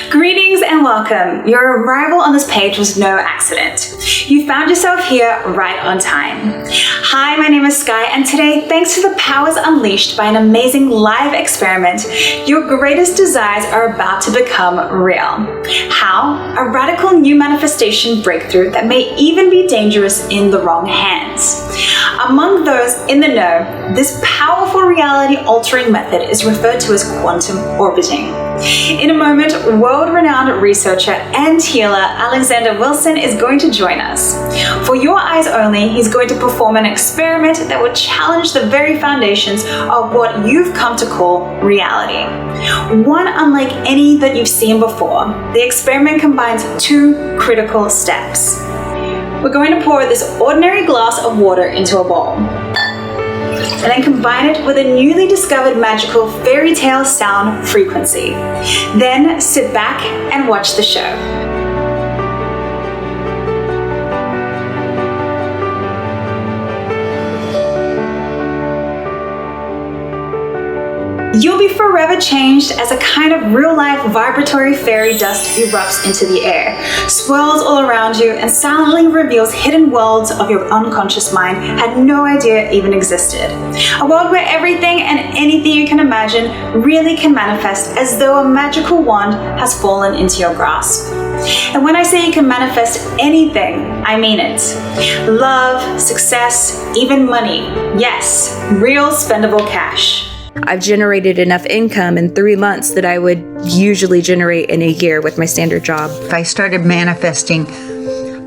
Greetings and welcome. Your arrival on this page was no accident. You found yourself here right on time. Hi, my name is Sky, and today, thanks to the powers unleashed by an amazing live experiment, your greatest desires are about to become real. How? A radical new manifestation breakthrough that may even be dangerous in the wrong hands. Among those in the know, this powerful reality-altering method is referred to as quantum orbiting. In a moment, world-renowned researcher and healer Alexander Wilson is going to join us. For your eyes only, he's going to perform an experiment that will challenge the very foundations of what you've come to call reality. One unlike any that you've seen before. The experiment combines two critical steps. We're going to pour this ordinary glass of water into a bowl, and then combine it with a newly discovered magical fairy tale sound frequency. Then sit back and watch the show. You'll be forever changed as a kind of real-life vibratory fairy dust erupts into the air, swirls all around you, and silently reveals hidden worlds of your unconscious mind had no idea even existed. A world where everything and anything you can imagine really can manifest as though a magical wand has fallen into your grasp. And when I say you can manifest anything, I mean it. Love, success, even money. Yes, real spendable cash. I've generated enough income in 3 months that I would usually generate in a year with my standard job. I started manifesting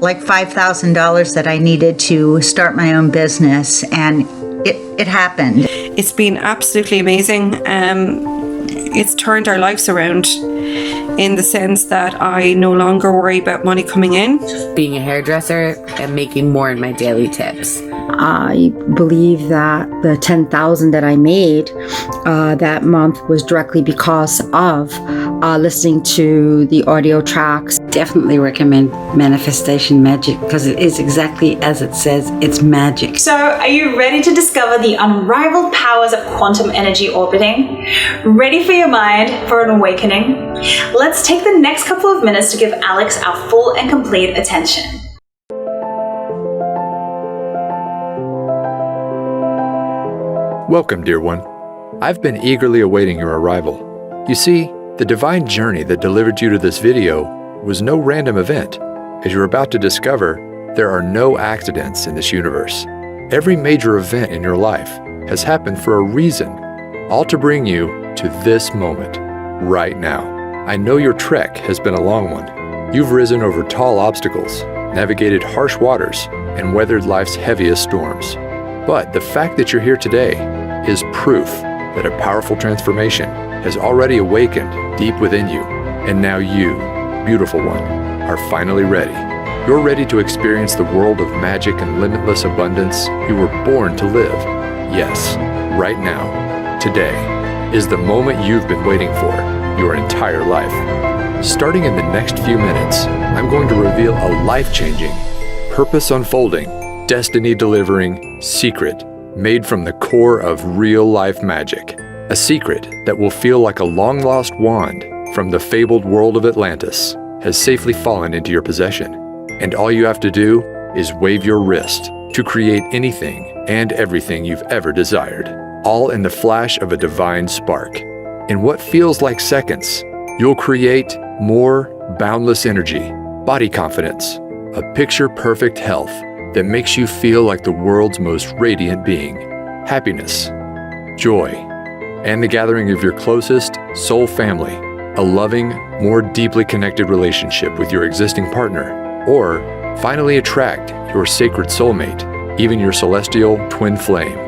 like $5,000 that I needed to start my own business, and it happened. It's been absolutely amazing. It's turned our lives around in the sense that I no longer worry about money coming in. Being a hairdresser and making more in my daily tips. I believe that the $10,000 that I made that month was directly because of listening to the audio tracks. Definitely recommend Manifestation Magic because it is exactly as it says, it's magic. So, are you ready to discover the unrivaled powers of quantum energy orbiting? Ready for your mind for an awakening? Let's take the next couple of minutes to give Alex our full and complete attention. Welcome, dear one. I've been eagerly awaiting your arrival. You see, the divine journey that delivered you to this video was no random event. As you're about to discover, there are no accidents in this universe. Every major event in your life has happened for a reason, all to bring you to this moment, right now. I know your trek has been a long one. You've risen over tall obstacles, navigated harsh waters, and weathered life's heaviest storms. But the fact that you're here today is proof that a powerful transformation has already awakened deep within you. And now you, beautiful one, are finally ready. You're ready to experience the world of magic and limitless abundance you were born to live. Yes, right now, today, is the moment you've been waiting for your entire life. Starting in the next few minutes, I'm going to reveal a life-changing, purpose-unfolding, destiny-delivering secret made from the core of real-life magic. A secret that will feel like a long-lost wand from the fabled world of Atlantis has safely fallen into your possession. And all you have to do is wave your wrist to create anything and everything you've ever desired, all in the flash of a divine spark. In what feels like seconds, you'll create more boundless energy, body confidence, a picture-perfect health that makes you feel like the world's most radiant being, happiness, joy, and the gathering of your closest soul family, a loving, more deeply connected relationship with your existing partner, or finally attract your sacred soulmate, even your celestial twin flame.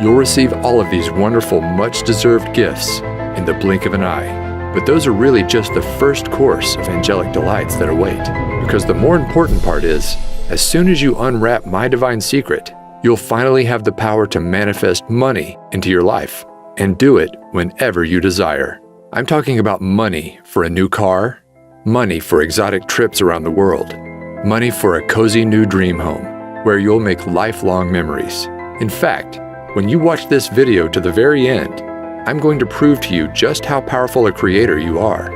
You'll receive all of these wonderful, much-deserved gifts in the blink of an eye. But those are really just the first course of angelic delights that await. Because the more important part is, as soon as you unwrap my divine secret, you'll finally have the power to manifest money into your life, and do it whenever you desire. I'm talking about money for a new car, money for exotic trips around the world, money for a cozy new dream home, where you'll make lifelong memories. In fact, when you watch this video to the very end, I'm going to prove to you just how powerful a creator you are.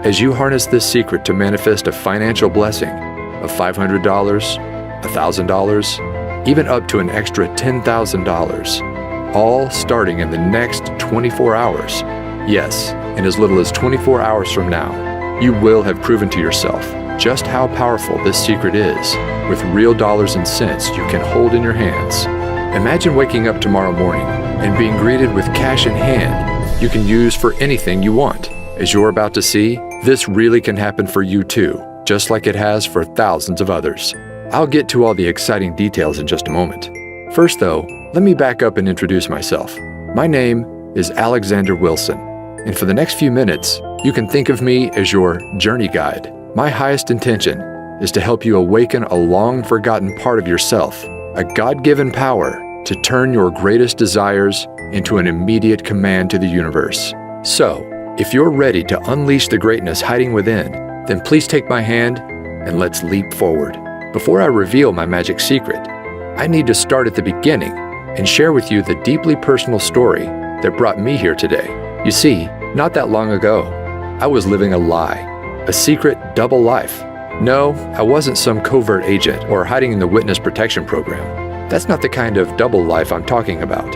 as you harness this secret to manifest a financial blessing of $500, $1,000, even up to an extra $10,000, all starting in the next 24 hours. Yes, in as little as 24 hours from now, you will have proven to yourself just how powerful this secret is, with real dollars and cents you can hold in your hands. Imagine waking up tomorrow morning and being greeted with cash in hand you can use for anything you want. As you're about to see, this really can happen for you too, just like it has for thousands of others. I'll get to all the exciting details in just a moment. First though, let me back up and introduce myself. My name is Alexander Wilson, and for the next few minutes, you can think of me as your journey guide. My highest intention is to help you awaken a long-forgotten part of yourself, a God-given power to turn your greatest desires into an immediate command to the universe. So, if you're ready to unleash the greatness hiding within, then please take my hand and let's leap forward. Before I reveal my magic secret, I need to start at the beginning and share with you the deeply personal story that brought me here today. You see, not that long ago, I was living a lie, a secret double life. No, I wasn't some covert agent or hiding in the witness protection program. That's not the kind of double life I'm talking about.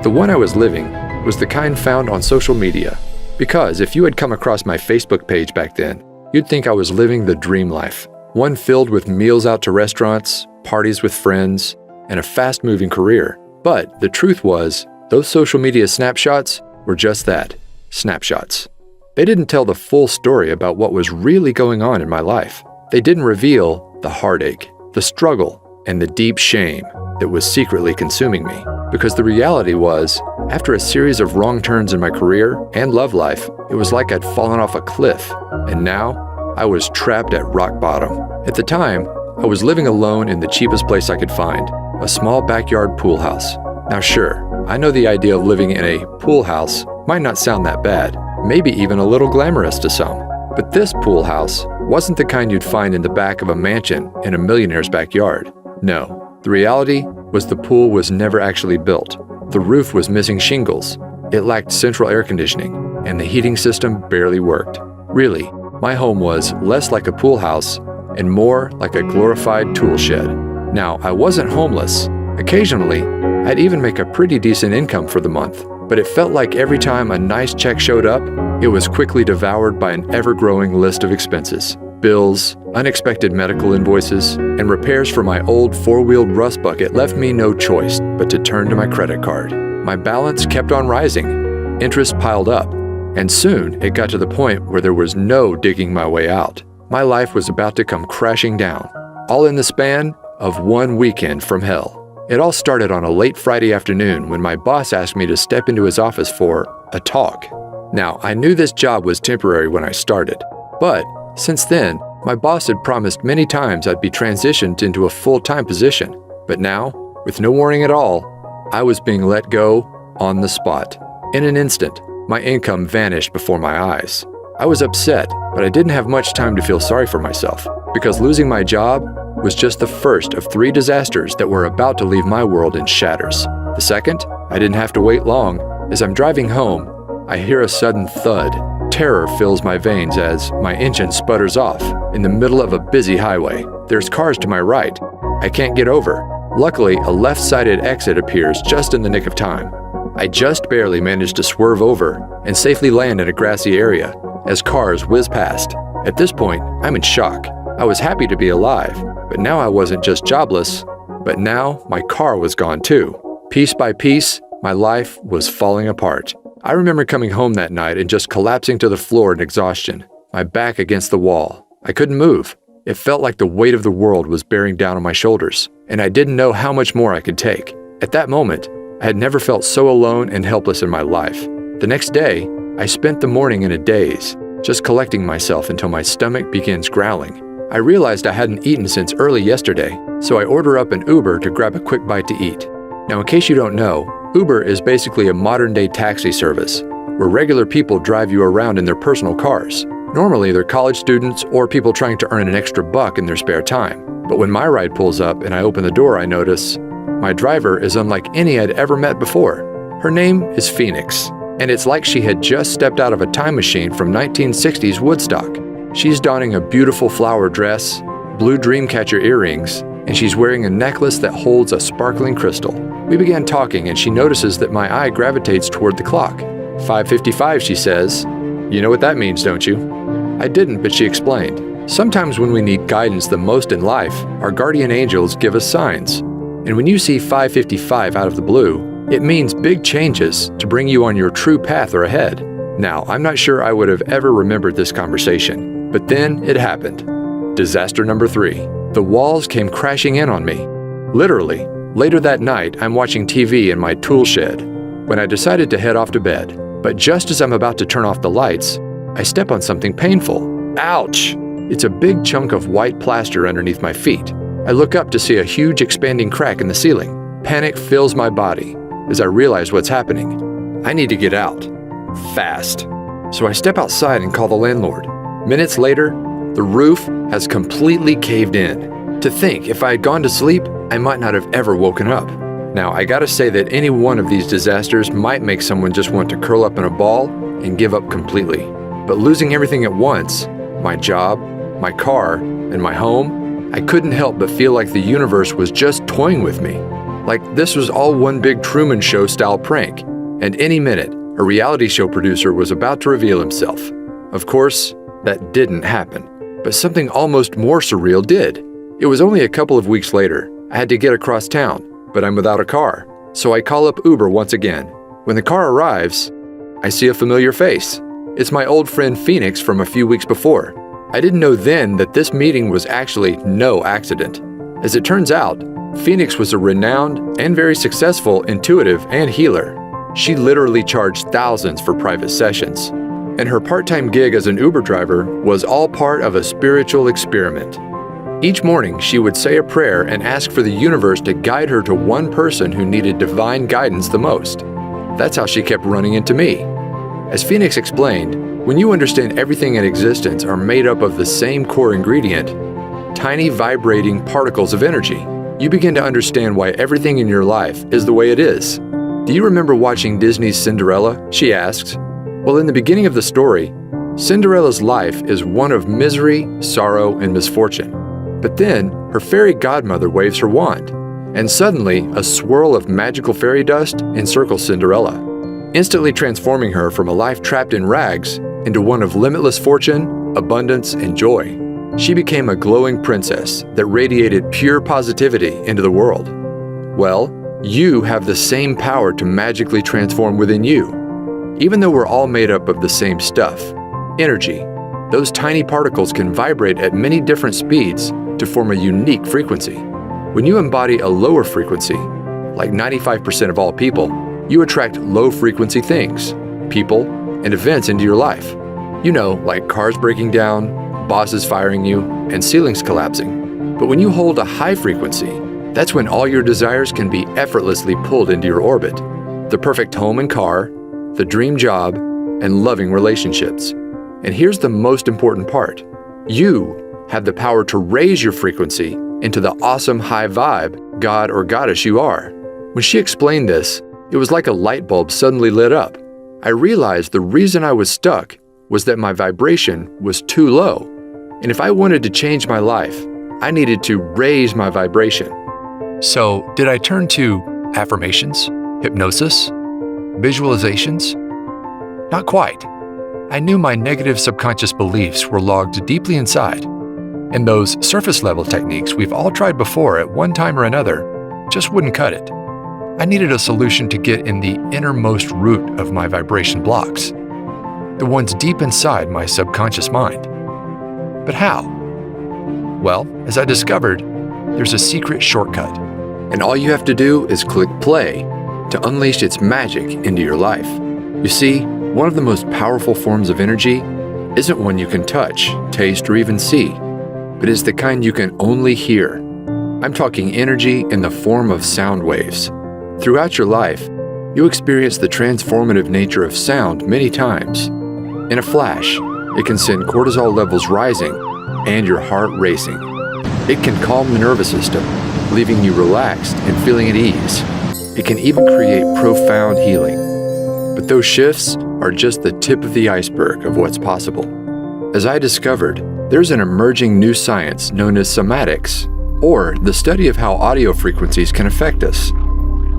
The one I was living was the kind found on social media. Because if you had come across my Facebook page back then, you'd think I was living the dream life. One filled with meals out to restaurants, parties with friends, and a fast-moving career. But the truth was, those social media snapshots were just that, snapshots. They didn't tell the full story about what was really going on in my life. They didn't reveal the heartache, the struggle, and the deep shame that was secretly consuming me. Because the reality was, after a series of wrong turns in my career and love life, it was like I'd fallen off a cliff, and now I was trapped at rock bottom. At the time, I was living alone in the cheapest place I could find, a small backyard pool house. Now sure, I know the idea of living in a pool house might not sound that bad, maybe even a little glamorous to some. But this pool house wasn't the kind you'd find in the back of a mansion in a millionaire's backyard. No, the reality was the pool was never actually built. The roof was missing shingles, it lacked central air conditioning, and the heating system barely worked. Really, my home was less like a pool house and more like a glorified tool shed. Now, I wasn't homeless. Occasionally, I'd even make a pretty decent income for the month, but it felt like every time a nice check showed up, it was quickly devoured by an ever-growing list of expenses. Bills, unexpected medical invoices, and repairs for my old four-wheeled rust bucket left me no choice but to turn to my credit card. My balance kept on rising, interest piled up, and soon it got to the point where there was no digging my way out. My life was about to come crashing down, all in the span of one weekend from hell. It all started on a late Friday afternoon when my boss asked me to step into his office for a talk. Now, I knew this job was temporary when I started, but since then, my boss had promised many times I'd be transitioned into a full-time position. But now, with no warning at all, I was being let go on the spot. In an instant, my income vanished before my eyes. I was upset, but I didn't have much time to feel sorry for myself, because losing my job was just the first of 3 disasters that were about to leave my world in shatters. The second, I didn't have to wait long. As I'm driving home, I hear a sudden thud. Terror fills my veins as my engine sputters off in the middle of a busy highway. There's cars to my right. I can't get over. Luckily, a left-sided exit appears just in the nick of time. I just barely managed to swerve over and safely land in a grassy area as cars whiz past. At this point, I'm in shock. I was happy to be alive, but now I wasn't just jobless, but now my car was gone too. Piece by piece, my life was falling apart. I remember coming home that night and just collapsing to the floor in exhaustion, my back against the wall. I couldn't move. It felt like the weight of the world was bearing down on my shoulders, and I didn't know how much more I could take. At that moment, I had never felt so alone and helpless in my life. The next day, I spent the morning in a daze, just collecting myself until my stomach begins growling. I realized I hadn't eaten since early yesterday, so I order up an Uber to grab a quick bite to eat. Now, in case you don't know, Uber is basically a modern-day taxi service, where regular people drive you around in their personal cars. Normally, they're college students or people trying to earn an extra buck in their spare time. But when my ride pulls up and I open the door, I notice my driver is unlike any I'd ever met before. Her name is Phoenix, and it's like she had just stepped out of a time machine from 1960s Woodstock. She's donning a beautiful flower dress, blue dreamcatcher earrings, and she's wearing a necklace that holds a sparkling crystal. We began talking, and she notices that my eye gravitates toward the clock. 5:55, she says. You know what that means, don't you? I didn't, but she explained. Sometimes when we need guidance the most in life, our guardian angels give us signs. And when you see 5:55 out of the blue, it means big changes to bring you on your true path or ahead. Now, I'm not sure I would have ever remembered this conversation, but then it happened. Disaster number 3. The walls came crashing in on me. Literally. Later that night, I'm watching TV in my tool shed when I decided to head off to bed. But just as I'm about to turn off the lights, I step on something painful. Ouch! It's a big chunk of white plaster underneath my feet. I look up to see a huge expanding crack in the ceiling. Panic fills my body as I realize what's happening. I need to get out. Fast. So I step outside and call the landlord. Minutes later, the roof has completely caved in. To think, if I had gone to sleep, I might not have ever woken up. Now, I gotta say that any one of these disasters might make someone just want to curl up in a ball and give up completely. But losing everything at once, my job, my car, and my home, I couldn't help but feel like the universe was just toying with me. Like this was all one big Truman Show style prank, and any minute, a reality show producer was about to reveal himself. Of course, that didn't happen, but something almost more surreal did. It was only a couple of weeks later. I had to get across town, but I'm without a car, so I call up Uber once again. When the car arrives, I see a familiar face. It's my old friend Phoenix from a few weeks before. I didn't know then that this meeting was actually no accident. As it turns out, Phoenix was a renowned and very successful intuitive and healer. She literally charged thousands for private sessions, and her part-time gig as an Uber driver was all part of a spiritual experiment. Each morning, she would say a prayer and ask for the universe to guide her to one person who needed divine guidance the most. That's how she kept running into me. As Phoenix explained, when you understand everything in existence are made up of the same core ingredient, tiny vibrating particles of energy, you begin to understand why everything in your life is the way it is. Do you remember watching Disney's Cinderella? She asks. Well, in the beginning of the story, Cinderella's life is one of misery, sorrow, and misfortune. But then, her fairy godmother waves her wand, and suddenly a swirl of magical fairy dust encircles Cinderella, instantly transforming her from a life trapped in rags into one of limitless fortune, abundance, and joy. She became a glowing princess that radiated pure positivity into the world. Well, you have the same power to magically transform within you. Even though we're all made up of the same stuff, energy, those tiny particles can vibrate at many different speeds to form a unique frequency. When you embody a lower frequency, like 95% of all people, you attract low-frequency things, people, and events into your life. You know, like cars breaking down, bosses firing you, and ceilings collapsing. But when you hold a high frequency, that's when all your desires can be effortlessly pulled into your orbit. The perfect home and car, the dream job, and loving relationships. And here's the most important part. You have the power to raise your frequency into the awesome high vibe God or goddess you are. When she explained this, it was like a light bulb suddenly lit up. I realized the reason I was stuck was that my vibration was too low. And if I wanted to change my life, I needed to raise my vibration. So, did I turn to affirmations, hypnosis, visualizations? Not quite. I knew my negative subconscious beliefs were logged deeply inside, and those surface-level techniques we've all tried before at one time or another just wouldn't cut it. I needed a solution to get in the innermost root of my vibration blocks, the ones deep inside my subconscious mind. But how? Well, as I discovered, there's a secret shortcut, and all you have to do is click play to unleash its magic into your life. You see, one of the most powerful forms of energy isn't one you can touch, taste, or even see, but is the kind you can only hear. I'm talking energy in the form of sound waves. Throughout your life, you experience the transformative nature of sound many times. In a flash, it can send cortisol levels rising and your heart racing. It can calm the nervous system, leaving you relaxed and feeling at ease. It can even create profound healing. But those shifts are just the tip of the iceberg of what's possible. As I discovered, there's an emerging new science known as cymatics, or the study of how audio frequencies can affect us.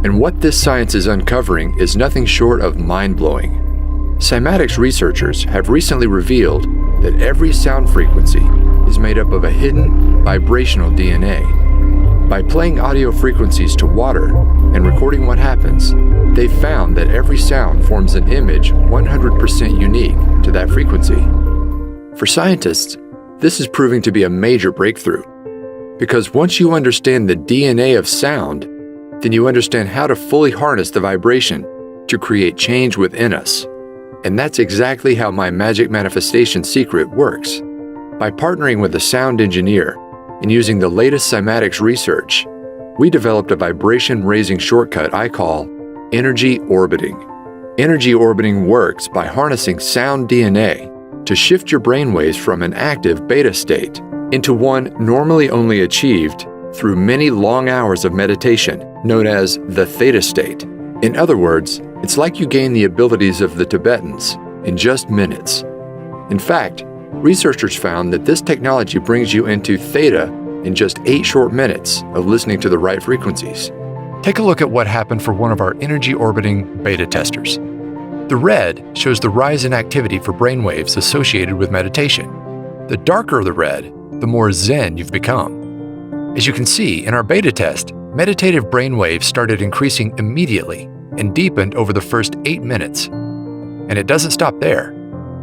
And what this science is uncovering is nothing short of mind-blowing. Cymatics researchers have recently revealed that every sound frequency is made up of a hidden vibrational DNA. By playing audio frequencies to water and recording what happens, they found that every sound forms an image 100% unique to that frequency. For scientists, this is proving to be a major breakthrough, because once you understand the DNA of sound, then you understand how to fully harness the vibration to create change within us. And that's exactly how my magic manifestation secret works. By partnering with a sound engineer and using the latest cymatics research, we developed a vibration-raising shortcut I call energy orbiting. Energy orbiting works by harnessing sound DNA to shift your brainwaves from an active beta state into one normally only achieved through many long hours of meditation, known as the theta state. In other words, it's like you gain the abilities of the Tibetans in just minutes. In fact, researchers found that this technology brings you into theta in just 8 short minutes of listening to the right frequencies. Take a look at what happened for one of our energy orbiting beta testers. The red shows the rise in activity for brainwaves associated with meditation. The darker the red, the more zen you've become. As you can see, in our beta test, meditative brainwaves started increasing immediately and deepened over the first 8 minutes. And it doesn't stop there.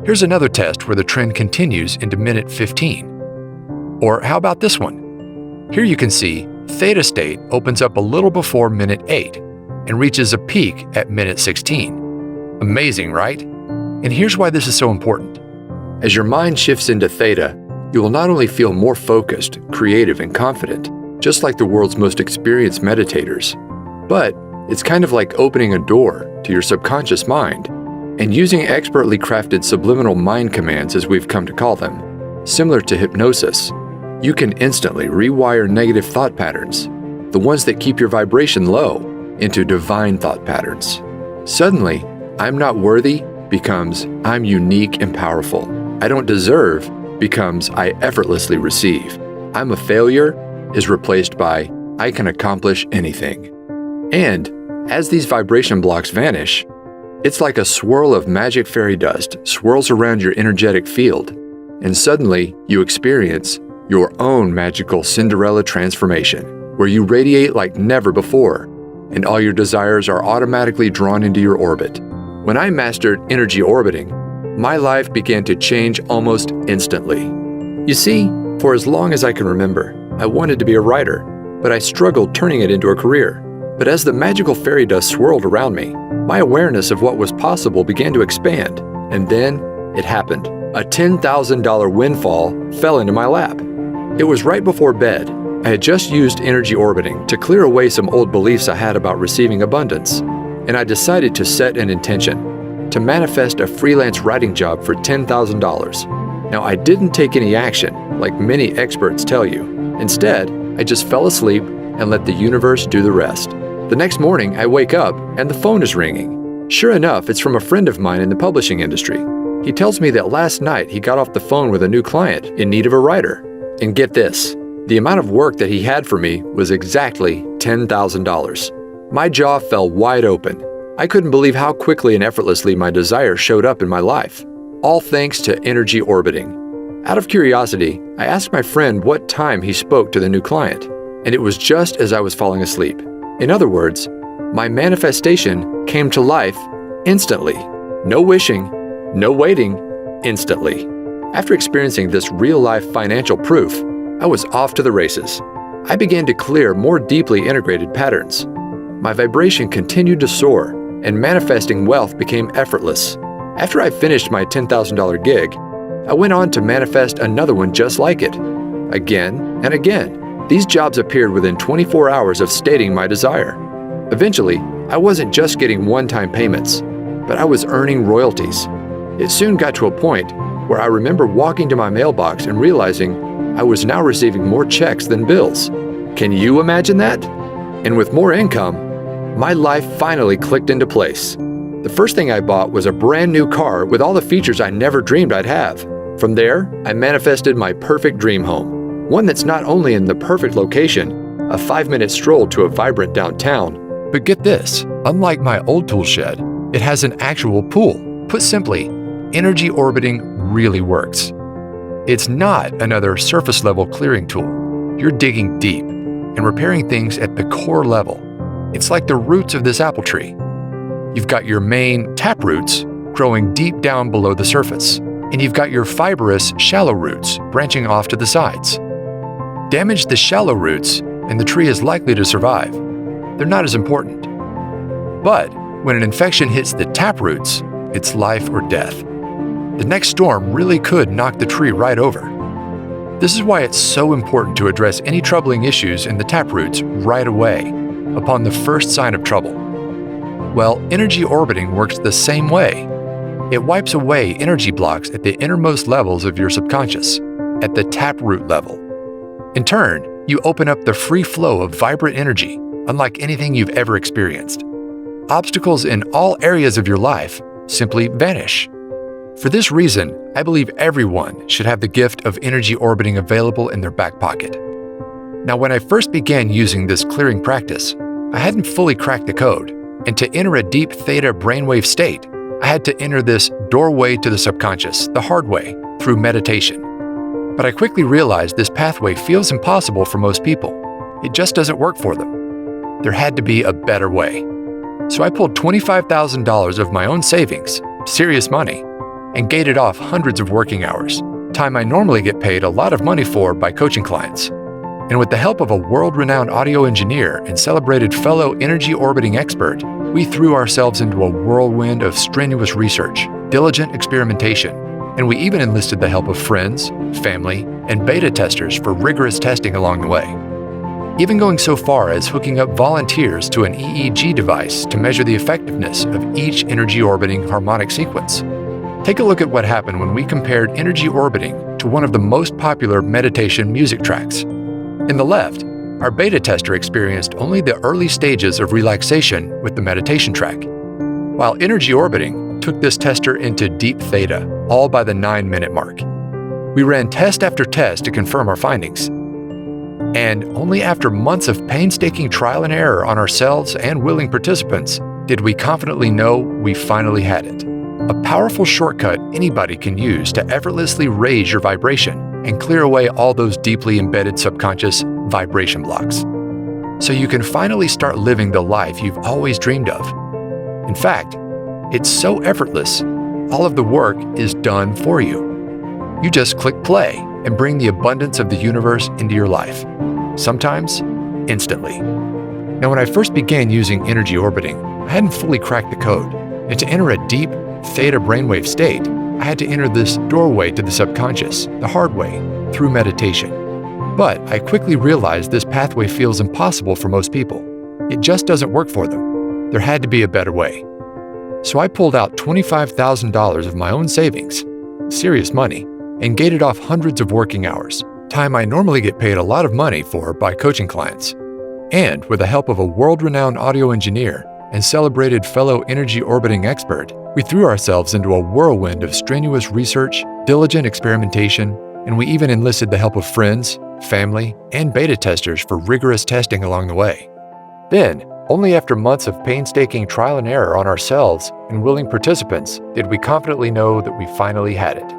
Here's another test where the trend continues into minute 15. Or how about this one? Here you can see theta state opens up a little before minute 8 and reaches a peak at minute 16. Amazing, right? And here's why this is so important. As your mind shifts into theta, you will not only feel more focused, creative, and confident, just like the world's most experienced meditators, but it's kind of like opening a door to your subconscious mind and using expertly crafted subliminal mind commands, as we've come to call them, similar to hypnosis. You can instantly rewire negative thought patterns, the ones that keep your vibration low, into divine thought patterns. Suddenly, I'm not worthy becomes I'm unique and powerful. I don't deserve becomes I effortlessly receive. I'm a failure is replaced by I can accomplish anything. And as these vibration blocks vanish, it's like a swirl of magic fairy dust swirls around your energetic field, and suddenly you experience your own magical Cinderella transformation, where you radiate like never before, and all your desires are automatically drawn into your orbit. When I mastered energy orbiting, my life began to change almost instantly. You see, for as long as I can remember, I wanted to be a writer, but I struggled turning it into a career. But as the magical fairy dust swirled around me, my awareness of what was possible began to expand, and then it happened. A $10,000 windfall fell into my lap. It was right before bed. I had just used energy orbiting to clear away some old beliefs I had about receiving abundance, and I decided to set an intention to manifest a freelance writing job for $10,000. Now, I didn't take any action, like many experts tell you. Instead, I just fell asleep and let the universe do the rest. The next morning, I wake up and the phone is ringing. Sure enough, it's from a friend of mine in the publishing industry. He tells me that last night he got off the phone with a new client in need of a writer. And get this, the amount of work that he had for me was exactly $10,000. My jaw fell wide open. I couldn't believe how quickly and effortlessly my desire showed up in my life, all thanks to energy orbiting. Out of curiosity, I asked my friend what time he spoke to the new client, and it was just as I was falling asleep. In other words, my manifestation came to life instantly. No wishing, no waiting, instantly. After experiencing this real-life financial proof, I was off to the races. I began to clear more deeply integrated patterns. My vibration continued to soar, and manifesting wealth became effortless. After I finished my $10,000 gig, I went on to manifest another one just like it. Again and again. These jobs appeared within 24 hours of stating my desire. Eventually, I wasn't just getting one-time payments, but I was earning royalties. It soon got to a point where I remember walking to my mailbox and realizing I was now receiving more checks than bills. Can you imagine that? And with more income, my life finally clicked into place. The first thing I bought was a brand new car with all the features I never dreamed I'd have. From there, I manifested my perfect dream home. One that's not only in the perfect location, a 5-minute stroll to a vibrant downtown, but get this, unlike my old tool shed, it has an actual pool. Put simply, energy orbiting really works. It's not another surface level clearing tool. You're digging deep and repairing things at the core level. It's like the roots of this apple tree. You've got your main tap roots growing deep down below the surface, and you've got your fibrous shallow roots branching off to the sides. Damage the shallow roots and the tree is likely to survive. They're not as important. But when an infection hits the tap roots, it's life or death. The next storm really could knock the tree right over. This is why it's so important to address any troubling issues in the tap roots right away, upon the first sign of trouble. Well, energy orbiting works the same way. It wipes away energy blocks at the innermost levels of your subconscious, at the taproot level. In turn, you open up the free flow of vibrant energy, unlike anything you've ever experienced. Obstacles in all areas of your life simply vanish. For this reason, I believe everyone should have the gift of energy orbiting available in their back pocket. Now, when I first began using this clearing practice, I hadn't fully cracked the code. And to enter a deep theta brainwave state, I had to enter this doorway to the subconscious the hard way, through meditation. But I quickly realized this pathway feels impossible for most people. It just doesn't work for them. There had to be a better way. So I pulled $25,000 of my own savings, serious money, and gated off hundreds of working hours, time I normally get paid a lot of money for by coaching clients. And with the help of a world-renowned audio engineer and celebrated fellow energy orbiting expert, we threw ourselves into a whirlwind of strenuous research, diligent experimentation, and we even enlisted the help of friends, family, and beta testers for rigorous testing along the way. Even going so far as hooking up volunteers to an EEG device to measure the effectiveness of each energy orbiting harmonic sequence. Take a look at what happened when we compared energy orbiting to one of the most popular meditation music tracks. In the left, our beta tester experienced only the early stages of relaxation with the meditation track, while energy orbiting took this tester into deep theta, all by the 9-minute mark. We ran test after test to confirm our findings. And only after months of painstaking trial and error on ourselves and willing participants did we confidently know we finally had it. A powerful shortcut anybody can use to effortlessly raise your vibration and clear away all those deeply embedded subconscious vibration blocks. So you can finally start living the life you've always dreamed of. In fact, it's so effortless, all of the work is done for you. You just click play and bring the abundance of the universe into your life. Sometimes, instantly. Now, when I first began using energy orbiting, I hadn't fully cracked the code, and to enter a deep theta brainwave state, I had to enter this doorway to the subconscious, the hard way, through meditation. But I quickly realized this pathway feels impossible for most people. It just doesn't work for them. There had to be a better way. So I pulled out $25,000 of my own savings, serious money, and gated off hundreds of working hours, time I normally get paid a lot of money for by coaching clients. And with the help of a world-renowned audio engineer and celebrated fellow energy orbiting expert, we threw ourselves into a whirlwind of strenuous research, diligent experimentation, and we even enlisted the help of friends, family, and beta testers for rigorous testing along the way. Then, only after months of painstaking trial and error on ourselves and willing participants did we confidently know that we finally had it.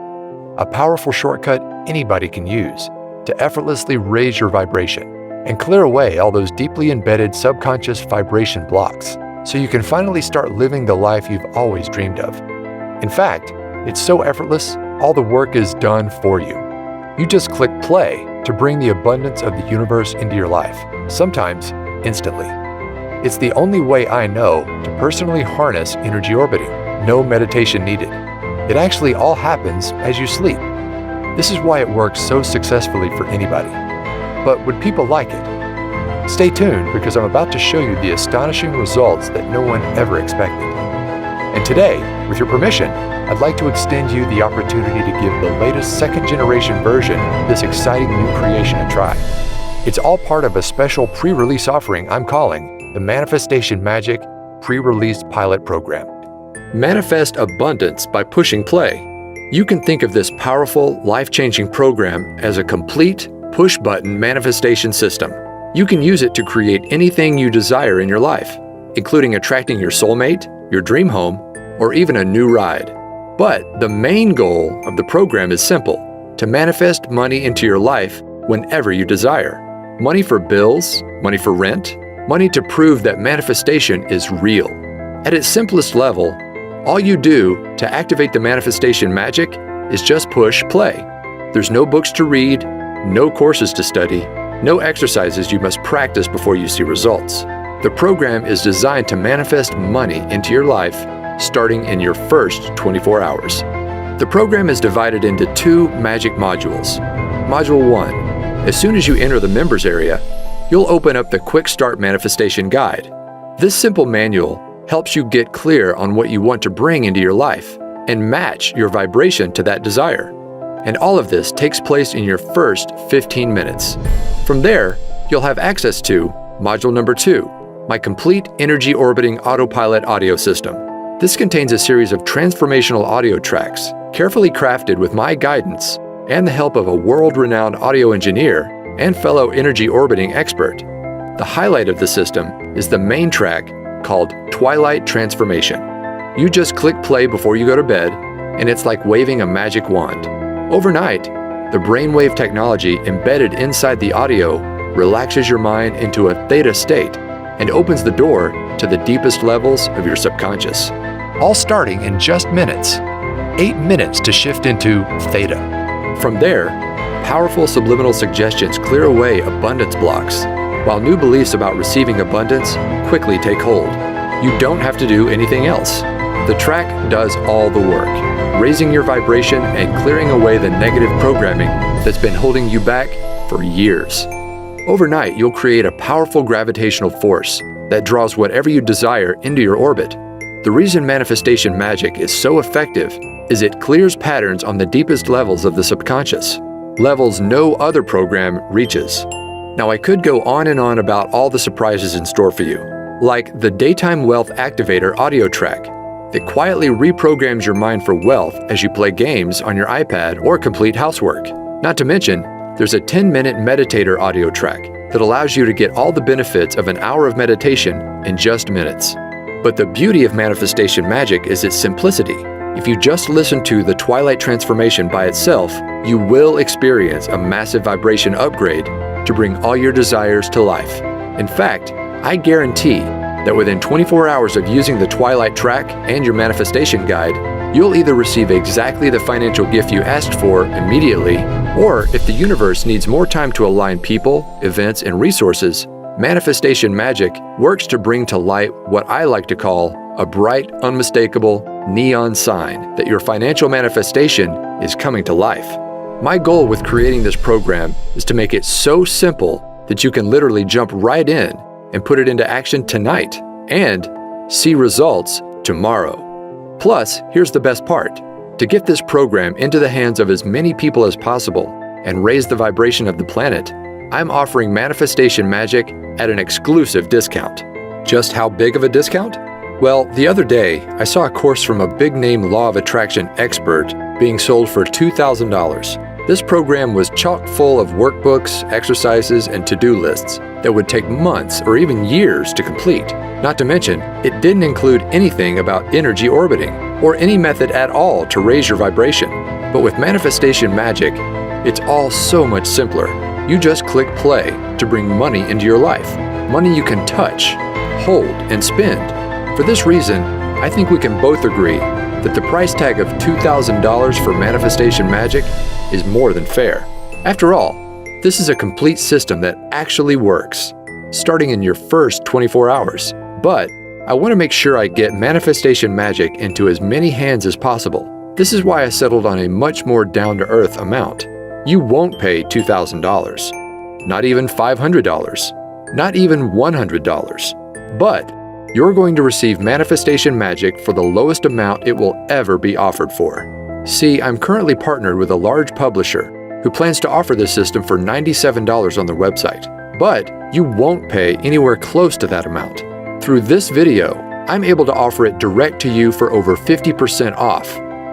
A powerful shortcut anybody can use to effortlessly raise your vibration and clear away all those deeply embedded subconscious vibration blocks, so you can finally start living the life you've always dreamed of. In fact, it's so effortless, all the work is done for you. You just click play to bring the abundance of the universe into your life, sometimes instantly. It's the only way I know to personally harness energy orbiting. No meditation needed. It actually all happens as you sleep. This is why it works so successfully for anybody. But would people like it? Stay tuned, because I'm about to show you the astonishing results that no one ever expected. And today, with your permission, I'd like to extend you the opportunity to give the latest second-generation version of this exciting new creation a try. It's all part of a special pre-release offering I'm calling the Manifestation Magic Pre-Release Pilot Program. Manifest abundance by pushing play. You can think of this powerful, life-changing program as a complete, push-button manifestation system. You can use it to create anything you desire in your life, including attracting your soulmate, your dream home, or even a new ride. But the main goal of the program is simple: to manifest money into your life whenever you desire. Money for bills, money for rent, money to prove that manifestation is real. At its simplest level, all you do to activate the manifestation magic is just push play. There's no books to read, no courses to study, no exercises you must practice before you see results. The program is designed to manifest money into your life starting in your first 24 hours. The program is divided into 2 magic modules. Module 1. As soon as you enter the members area, you'll open up the Quick Start Manifestation Guide. This simple manual helps you get clear on what you want to bring into your life and match your vibration to that desire. And all of this takes place in your first 15 minutes. From there, you'll have access to Module number 2, my complete energy orbiting autopilot audio system. This contains a series of transformational audio tracks, carefully crafted with my guidance and the help of a world-renowned audio engineer and fellow energy orbiting expert. The highlight of the system is the main track called Twilight Transformation. You just click play before you go to bed, and it's like waving a magic wand. Overnight, the brainwave technology embedded inside the audio relaxes your mind into a theta state and opens the door to the deepest levels of your subconscious. All starting in just minutes. 8 minutes to shift into theta. From there, powerful subliminal suggestions clear away abundance blocks, while new beliefs about receiving abundance quickly take hold. You don't have to do anything else. The track does all the work, raising your vibration and clearing away the negative programming that's been holding you back for years. Overnight, you'll create a powerful gravitational force that draws whatever you desire into your orbit. The reason manifestation magic is so effective is it clears patterns on the deepest levels of the subconscious, levels no other program reaches. Now, I could go on and on about all the surprises in store for you, like the Daytime Wealth Activator audio track that quietly reprograms your mind for wealth as you play games on your iPad or complete housework. Not to mention, there's a 10-minute meditator audio track that allows you to get all the benefits of an hour of meditation in just minutes. But the beauty of manifestation magic is its simplicity. If you just listen to the Twilight Transformation by itself, you will experience a massive vibration upgrade to bring all your desires to life. In fact, I guarantee that within 24 hours of using the Twilight track and your manifestation guide, you'll either receive exactly the financial gift you asked for immediately, or if the universe needs more time to align people, events, and resources, manifestation magic works to bring to light what I like to call a bright, unmistakable neon sign that your financial manifestation is coming to life. My goal with creating this program is to make it so simple that you can literally jump right in and put it into action tonight and see results tomorrow. Plus, here's the best part. To get this program into the hands of as many people as possible and raise the vibration of the planet, I'm offering manifestation magic at an exclusive discount. Just how big of a discount? Well, the other day, I saw a course from a big-name law of attraction expert being sold for $2,000. This program was chock full of workbooks, exercises, and to-do lists that would take months or even years to complete. Not to mention, it didn't include anything about energy orbiting or any method at all to raise your vibration. But with manifestation magic, it's all so much simpler. You just click play to bring money into your life. Money you can touch, hold, and spend. For this reason, I think we can both agree that the price tag of $2,000 for manifestation magic is more than fair. After all, this is a complete system that actually works, starting in your first 24 hours. But I want to make sure I get manifestation magic into as many hands as possible. This is why I settled on a much more down-to-earth amount. You won't pay $2,000, not even $500, not even $100, but you're going to receive manifestation magic for the lowest amount it will ever be offered for. See, I'm currently partnered with a large publisher who plans to offer this system for $97 on their website, but you won't pay anywhere close to that amount. Through this video, I'm able to offer it direct to you for over 50% off,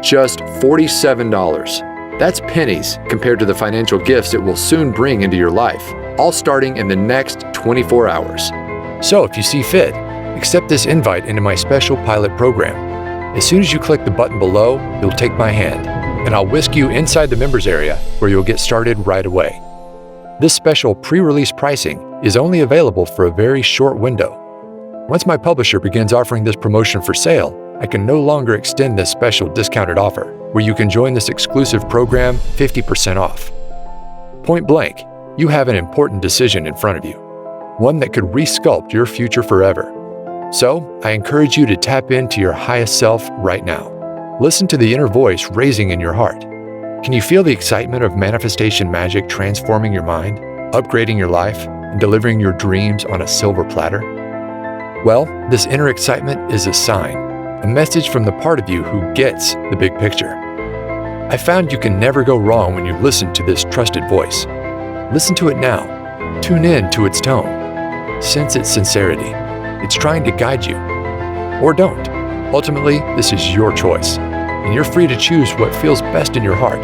just $47. That's pennies compared to the financial gifts it will soon bring into your life, all starting in the next 24 hours. So if you see fit, accept this invite into my special pilot program. As soon as you click the button below, you'll take my hand, and I'll whisk you inside the members area where you'll get started right away. This special pre-release pricing is only available for a very short window. Once my publisher begins offering this promotion for sale, I can no longer extend this special discounted offer, where you can join this exclusive program 50% off. Point blank, you have an important decision in front of you, one that could resculpt your future forever. So, I encourage you to tap into your highest self right now. Listen to the inner voice raising in your heart. Can you feel the excitement of manifestation magic transforming your mind, upgrading your life, and delivering your dreams on a silver platter? Well, this inner excitement is a sign, a message from the part of you who gets the big picture. I found you can never go wrong when you listen to this trusted voice. Listen to it now. Tune in to its tone. Sense its sincerity. It's trying to guide you. Or don't. Ultimately, this is your choice, and you're free to choose what feels best in your heart.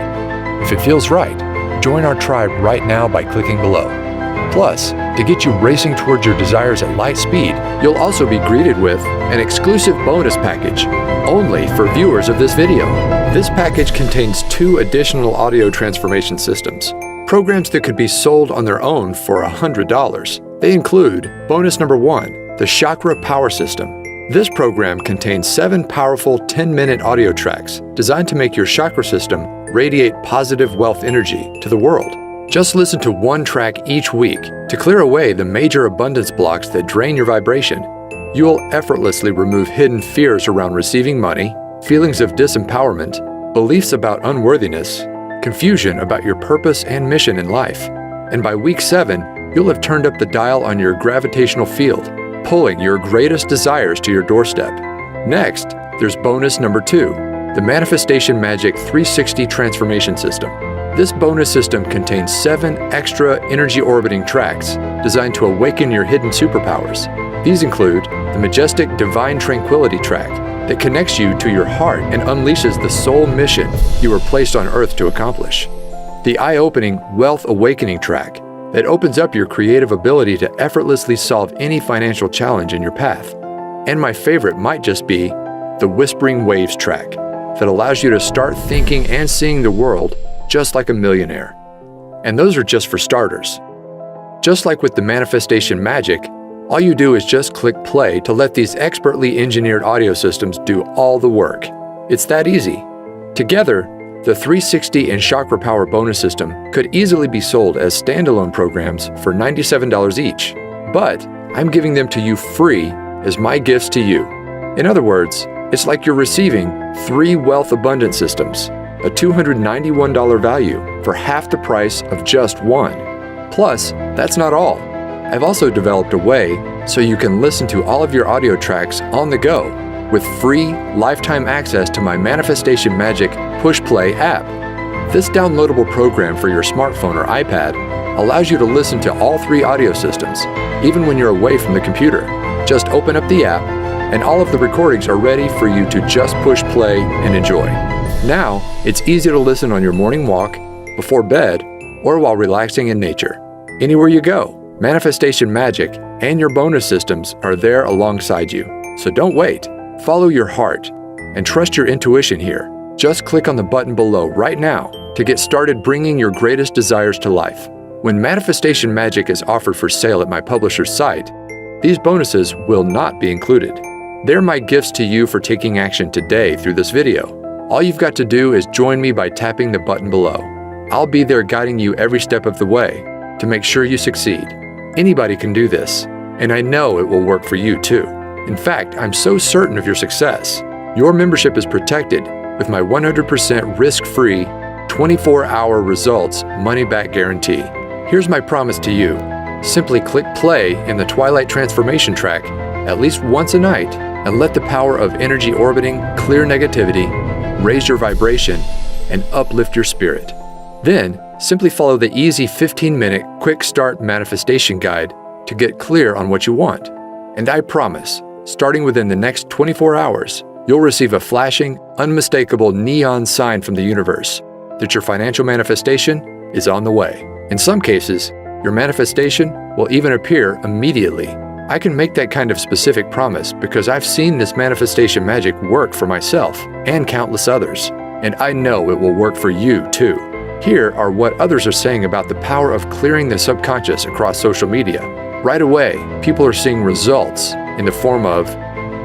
If it feels right, join our tribe right now by clicking below. Plus, to get you racing towards your desires at light speed, you'll also be greeted with an exclusive bonus package, only for viewers of this video. This package contains 2 additional audio transformation systems, programs that could be sold on their own for $100. They include bonus number 1, the Chakra Power System. This program contains 7 powerful 10-minute audio tracks designed to make your chakra system radiate positive wealth energy to the world. Just listen to 1 track each week to clear away the major abundance blocks that drain your vibration. You will effortlessly remove hidden fears around receiving money, feelings of disempowerment, beliefs about unworthiness, confusion about your purpose and mission in life. And by week 7, you'll have turned up the dial on your gravitational field, pulling your greatest desires to your doorstep. Next, there's bonus number 2, the Manifestation Magic 360 Transformation System. This bonus system contains 7 extra energy orbiting tracks designed to awaken your hidden superpowers. These include the majestic Divine Tranquility track that connects you to your heart and unleashes the soul mission you were placed on Earth to accomplish. The eye-opening Wealth Awakening track that opens up your creative ability to effortlessly solve any financial challenge in your path. And my favorite might just be the Whispering Waves track that allows you to start thinking and seeing the world just like a millionaire. And those are just for starters. Just like with the Manifestation Magic, all you do is just click play to let these expertly engineered audio systems do all the work. It's that easy. Together, the 360 and Chakra Power bonus system could easily be sold as standalone programs for $97 each, but I'm giving them to you free as my gifts to you. In other words, it's like you're receiving 3 wealth abundance systems, a $291 value for half the price of just 1. Plus, that's not all. I've also developed a way so you can listen to all of your audio tracks on the go with free lifetime access to my Manifestation Magic Push Play app. This downloadable program for your smartphone or iPad allows you to listen to all 3 audio systems, even when you're away from the computer. Just open up the app, and all of the recordings are ready for you to just push play and enjoy. Now, it's easy to listen on your morning walk, before bed, or while relaxing in nature. Anywhere you go, Manifestation Magic and your bonus systems are there alongside you. So don't wait. Follow your heart and trust your intuition here. Just click on the button below right now to get started bringing your greatest desires to life. When Manifestation Magic is offered for sale at my publisher's site, these bonuses will not be included. They're my gifts to you for taking action today through this video. All you've got to do is join me by tapping the button below. I'll be there guiding you every step of the way to make sure you succeed. Anybody can do this, and I know it will work for you too. In fact, I'm so certain of your success. Your membership is protected with my 100% risk-free, 24-hour results money-back guarantee. Here's my promise to you. Simply click play in the Twilight Transformation track at least once a night and let the power of energy orbiting clear negativity, raise your vibration, and uplift your spirit. Then, simply follow the easy 15-minute quick start manifestation guide to get clear on what you want. And I promise, Starting within the next 24 hours, you'll receive a flashing, unmistakable neon sign from the universe that your financial manifestation is on the way. In some cases, your manifestation will even appear immediately. I can make that kind of specific promise because I've seen this manifestation magic work for myself and countless others, and I know it will work for you too. Here are what others are saying about the power of clearing the subconscious across social media. Right away, people are seeing results in the form of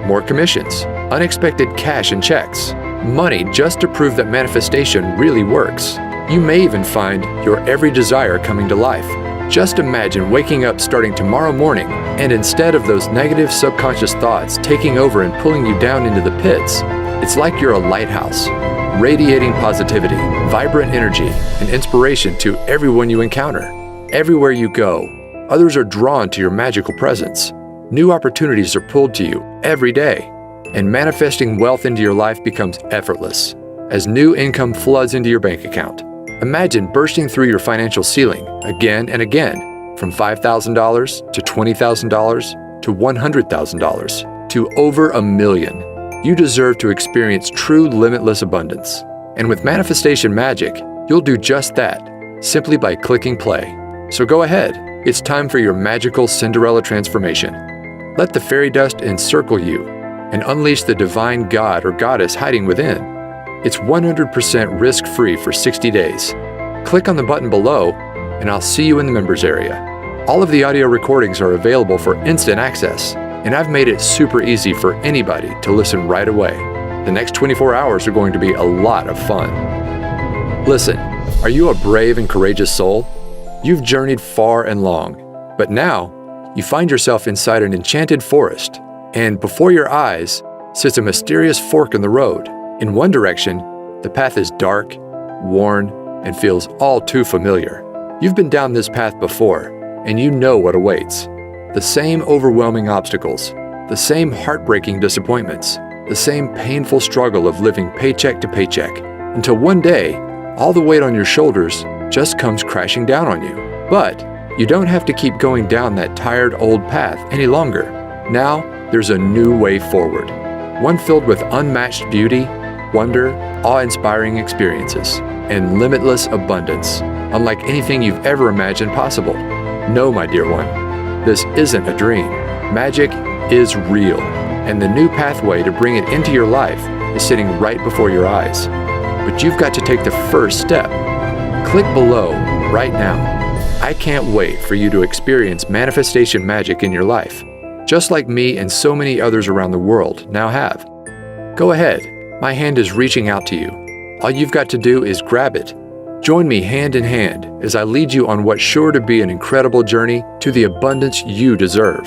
more commissions, unexpected cash and checks, money just to prove that manifestation really works. You may even find your every desire coming to life. Just imagine waking up starting tomorrow morning, and instead of those negative subconscious thoughts taking over and pulling you down into the pits, it's like you're a lighthouse, radiating positivity, vibrant energy, and inspiration to everyone you encounter. Everywhere you go, others are drawn to your magical presence. New opportunities are pulled to you every day, and manifesting wealth into your life becomes effortless as new income floods into your bank account. Imagine bursting through your financial ceiling again and again, from $5,000 to $20,000 to $100,000 to over $1 million. You deserve to experience true limitless abundance. And with manifestation magic, you'll do just that, simply by clicking play. So go ahead, it's time for your magical Cinderella transformation. Let the fairy dust encircle you and unleash the divine god or goddess hiding within. It's 100% risk-free for 60 days. Click on the button below, and I'll see you in the members area. All of the audio recordings are available for instant access, and I've made it super easy for anybody to listen right away. The next 24 hours are going to be a lot of fun. Listen, are you a brave and courageous soul? You've journeyed far and long, but now you find yourself inside an enchanted forest, and before your eyes sits a mysterious fork in the road. In one direction, the path is dark, worn, and feels all too familiar. You've been down this path before, and you know what awaits. The same overwhelming obstacles, the same heartbreaking disappointments, the same painful struggle of living paycheck to paycheck, until one day, all the weight on your shoulders just comes crashing down on you. But you don't have to keep going down that tired old path any longer. Now, there's a new way forward, one filled with unmatched beauty, wonder, awe-inspiring experiences, and limitless abundance, unlike anything you've ever imagined possible. No, my dear one, this isn't a dream. Magic is real, and the new pathway to bring it into your life is sitting right before your eyes. But you've got to take the first step. Click below right now. I can't wait for you to experience manifestation magic in your life, just like me and so many others around the world now have. Go ahead. My hand is reaching out to you. All you've got to do is grab it. Join me hand in hand as I lead you on what's sure to be an incredible journey to the abundance you deserve.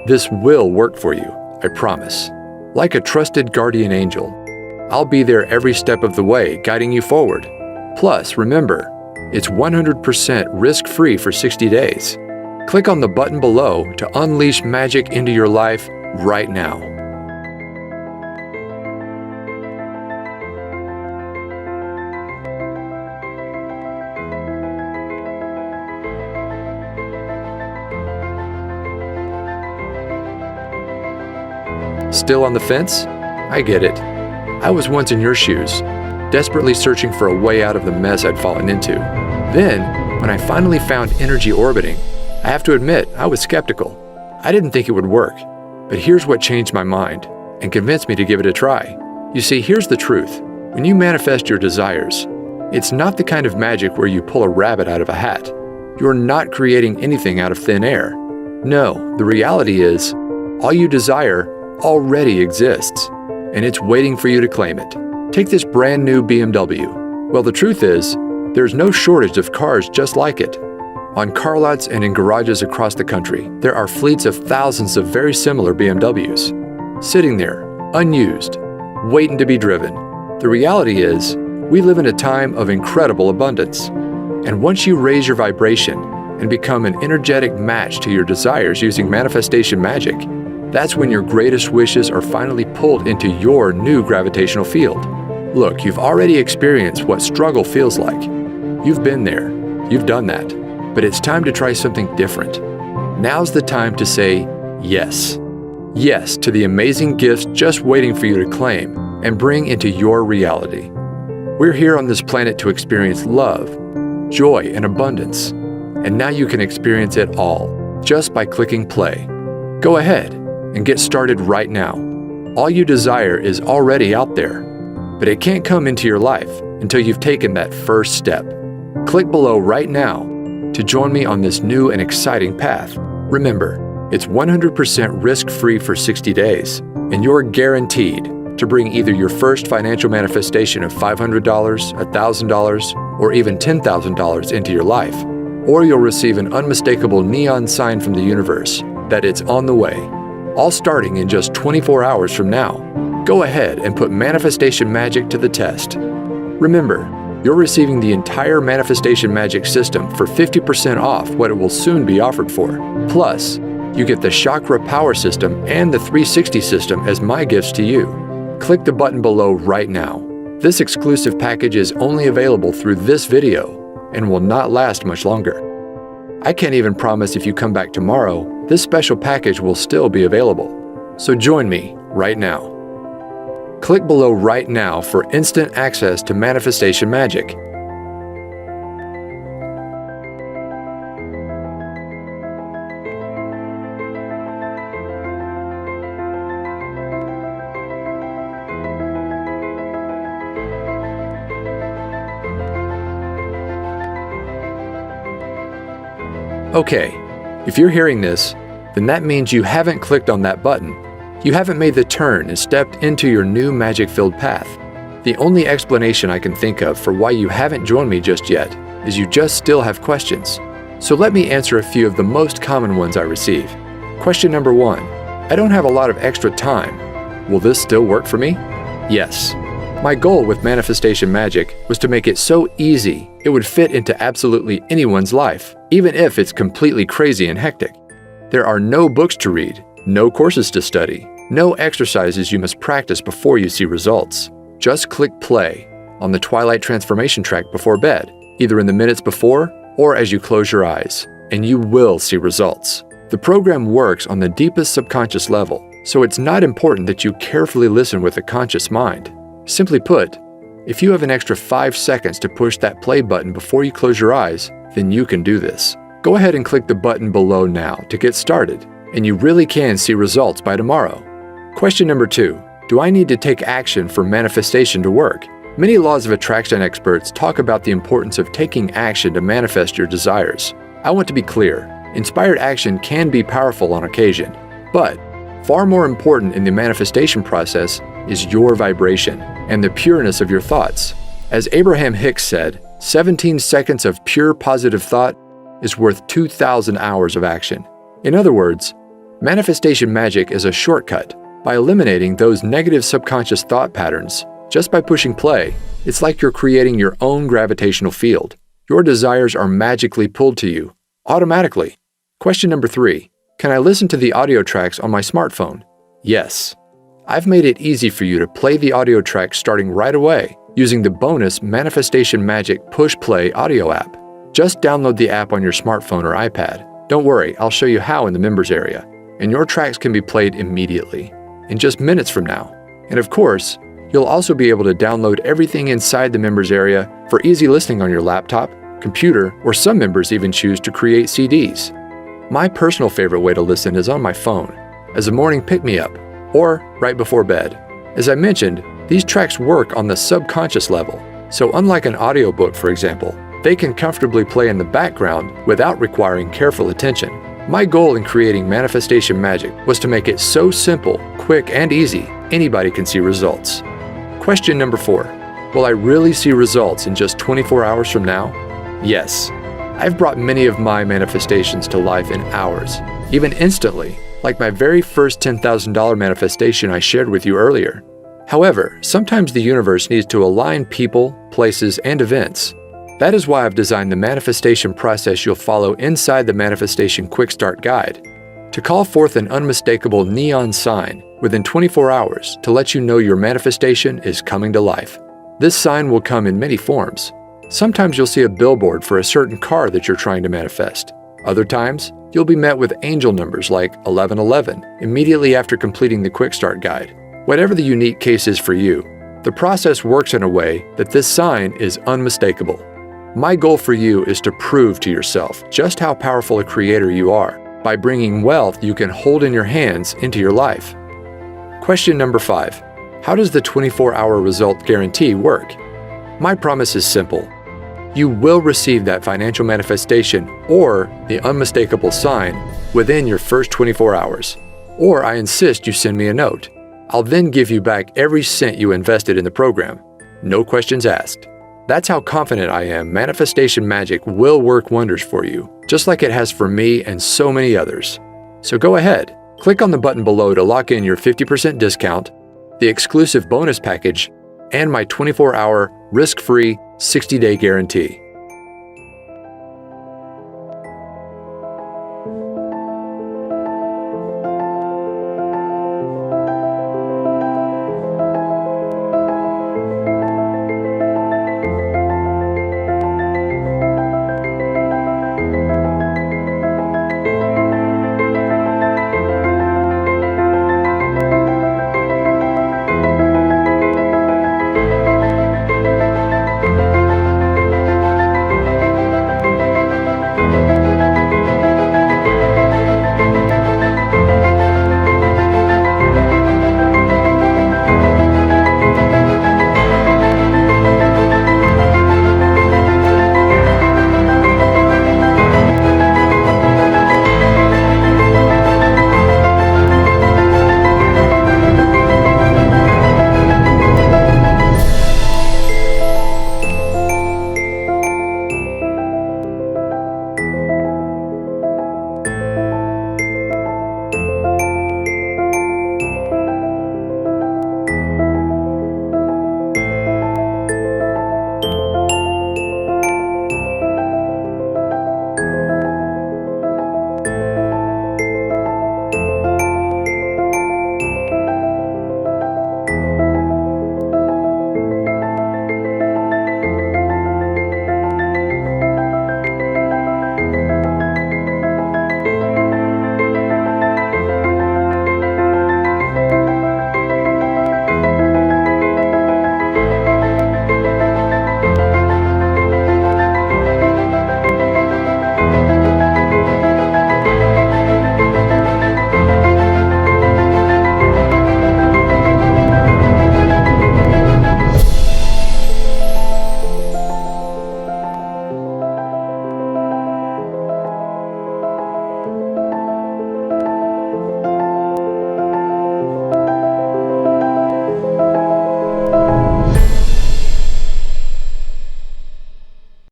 This will work for you, I promise. Like a trusted guardian angel, I'll be there every step of the way, guiding you forward. Plus, remember, it's 100% risk-free for 60 days. Click on the button below to unleash magic into your life right now. Still on the fence? I get it. I was once in your shoes, desperately searching for a way out of the mess I'd fallen into. Then, when I finally found energy orbiting, I have to admit, I was skeptical. I didn't think it would work, but here's what changed my mind and convinced me to give it a try. You see, here's the truth. When you manifest your desires, it's not the kind of magic where you pull a rabbit out of a hat. You're not creating anything out of thin air. No, the reality is, all you desire already exists, and it's waiting for you to claim it. Take this brand new BMW. Well, the truth is, there's no shortage of cars just like it. On car lots and in garages across the country, there are fleets of thousands of very similar BMWs, sitting there, unused, waiting to be driven. The reality is, we live in a time of incredible abundance. And once you raise your vibration and become an energetic match to your desires using manifestation magic, that's when your greatest wishes are finally pulled into your new gravitational field. Look, you've already experienced what struggle feels like. You've been there. You've done that. But it's time to try something different. Now's the time to say yes. yes to the amazing gifts just waiting for you to claim and bring into your reality. We're here on this planet to experience love, joy, and abundance. And now you can experience it all just by clicking play. Go ahead and get started right now. All you desire is already out there, but it can't come into your life until you've taken that first step. Click below right now to join me on this new and exciting path. Remember, it's 100% risk-free for 60 days, and you're guaranteed to bring either your first financial manifestation of $500, $1,000, or even $10,000 into your life, or you'll receive an unmistakable neon sign from the universe that it's on the way, all starting in just 24 hours from now. Go ahead and put manifestation magic to the test. Remember, you're receiving the entire manifestation magic system for 50% off what it will soon be offered for. Plus, you get the chakra power system and the 360 system as my gifts to you. Click the button below right now. This exclusive package is only available through this video and will not last much longer. I can't even promise if you come back tomorrow, this special package will still be available. So join me right now. Click below right now for instant access to manifestation magic. Okay, if you're hearing this, then that means you haven't clicked on that button. You haven't made the turn and stepped into your new magic-filled path. The only explanation I can think of for why you haven't joined me just yet is you just still have questions. So let me answer a few of the most common ones I receive. Question number 1. I don't have a lot of extra time. Will this still work for me? Yes. My goal with Manifestation Magic was to make it so easy it would fit into absolutely anyone's life, even if it's completely crazy and hectic. There are no books to read, no courses to study, no exercises you must practice before you see results. Just click play on the Twilight Transformation track before bed, either in the minutes before or as you close your eyes, and you will see results. The program works on the deepest subconscious level, so it's not important that you carefully listen with a conscious mind. Simply put, if you have an extra 5 seconds to push that play button before you close your eyes, then you can do this. Go ahead and click the button below now to get started, and you really can see results by tomorrow. Question number 2. Do I need to take action for manifestation to work? Many laws of attraction experts talk about the importance of taking action to manifest your desires. I want to be clear, inspired action can be powerful on occasion, but far more important in the manifestation process is your vibration and the pureness of your thoughts. As Abraham Hicks said, 17 seconds of pure positive thought is worth 2,000 hours of action. In other words, manifestation magic is a shortcut. By eliminating those negative subconscious thought patterns, just by pushing play, it's like you're creating your own gravitational field. Your desires are magically pulled to you, automatically. Question number 3. Can I listen to the audio tracks on my smartphone? Yes. I've made it easy for you to play the audio tracks starting right away using the bonus Manifestation Magic Push Play audio app. Just download the app on your smartphone or iPad. Don't worry, I'll show you how in the members area, and your tracks can be played immediately, in just minutes from now. And of course, you'll also be able to download everything inside the members area for easy listening on your laptop, computer, or some members even choose to create CDs. My personal favorite way to listen is on my phone, as a morning pick-me-up, or right before bed. As I mentioned, these tracks work on the subconscious level, so unlike an audiobook, for example, they can comfortably play in the background without requiring careful attention. My goal in creating Manifestation Magic was to make it so simple, quick, and easy, anybody can see results. Question number 4. Will I really see results in just 24 hours from now? Yes. I've brought many of my manifestations to life in hours, even instantly, like my very first $10,000 manifestation I shared with you earlier. However, sometimes the universe needs to align people, places, and events. That is why I've designed the manifestation process you'll follow inside the Manifestation Quick Start Guide, to call forth an unmistakable neon sign within 24 hours to let you know your manifestation is coming to life. This sign will come in many forms. Sometimes you'll see a billboard for a certain car that you're trying to manifest. Other times, you'll be met with angel numbers like 1111 immediately after completing the Quick Start Guide. Whatever the unique case is for you, the process works in a way that this sign is unmistakable. My goal for you is to prove to yourself just how powerful a creator you are by bringing wealth you can hold in your hands into your life. Question number 5. How does the 24-hour result guarantee work? My promise is simple. You will receive that financial manifestation or the unmistakable sign within your first 24 hours. Or I insist you send me a note. I'll then give you back every cent you invested in the program. No questions asked. That's how confident I am manifestation magic will work wonders for you, just like it has for me and so many others. So go ahead, click on the button below to lock in your 50% discount, the exclusive bonus package, and my 24-hour risk-free 60-day guarantee.